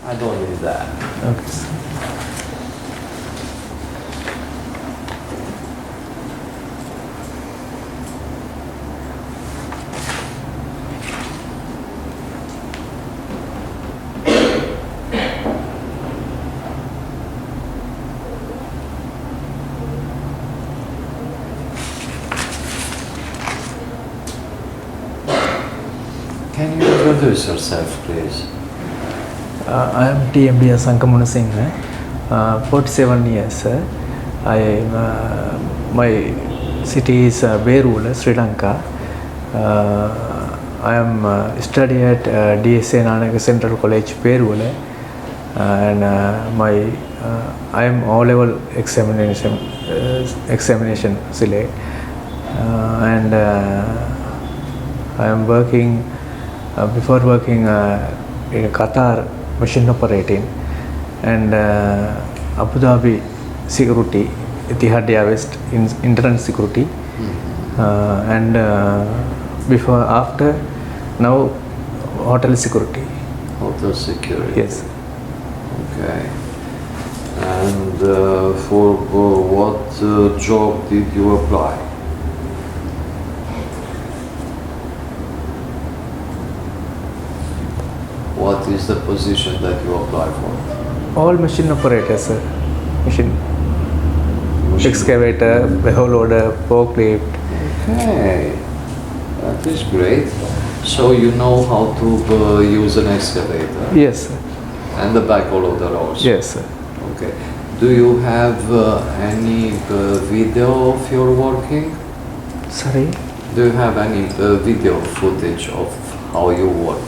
I don't need that. Okay, sir. Can you introduce yourself, please? I am TMD Sankamuna Singh, 47 years, sir. My city is Berula, Sri Lanka. I am study at DSA Nanaka Central College, Berula, and I am O-level examination select, and I am working. Before working in Qatar, machine operating, and Abu Dhabi security, Etihad West in internet security, and after now hotel security. Hotel security. Yes. Okay. And for what job did you apply? What is the position that you apply for? All machine operators, sir. Machine. Excavator, backhoe loader, forklift. Okay, that is great. So you know how to use an excavator? Yes, sir. And the backhoe loader also? Yes, sir. Okay. Do you have any video of your working? Sorry? Do you have any video footage of how you work?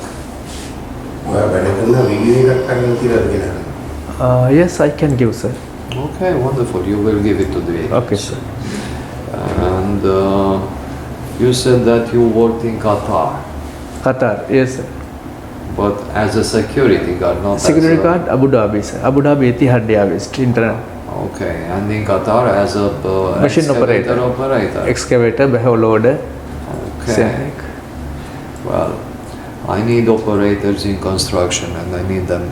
Yes, I can give, sir. Okay, wonderful. You will give it to the agency. Okay, sir. And you said that you worked in Qatar, Qatar, yes, sir. but as a security guard, not Security as a... guard, Abu Dhabi, sir. Abu Dhabi Etihad West, internet. Okay, and in Qatar as a Machine excavator operator. Excavator, backhoe loader. Okay. Sonic. Well, I need operators in construction and I need them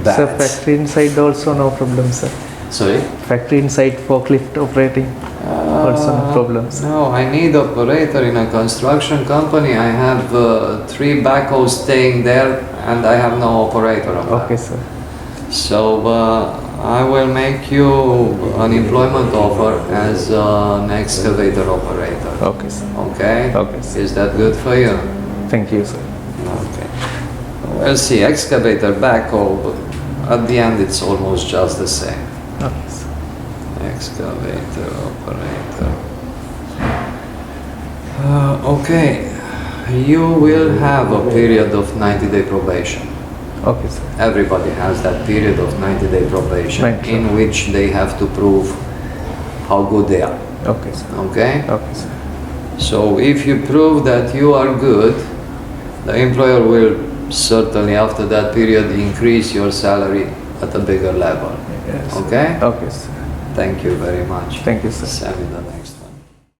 bad. Sir, factory inside also no problem, sir. Sorry? Factory inside forklift operating also no problems. No, I need operator in a construction company. I have 3 backhoes staying there and I have no operator on that. Okay, sir. So I will make you an employment offer as an excavator operator. Okay, sir. Okay? Okay, sir. Is that good for you? Thank you, sir. Okay. We'll see. Excavator, backhoe, but at the end it's almost just the same. Okay, sir. Excavator operator. Okay. You will have a period of 90-day probation. Okay, sir. Everybody has that period of 90-day probation 90. in which they have to prove how good they are. Okay, sir. Okay? Okay, sir. So if you prove that you are good, the employer will certainly after that period increase your salary at a bigger level. Yes. Okay? Okay, sir. Thank you very much. Thank you, sir. See you in the next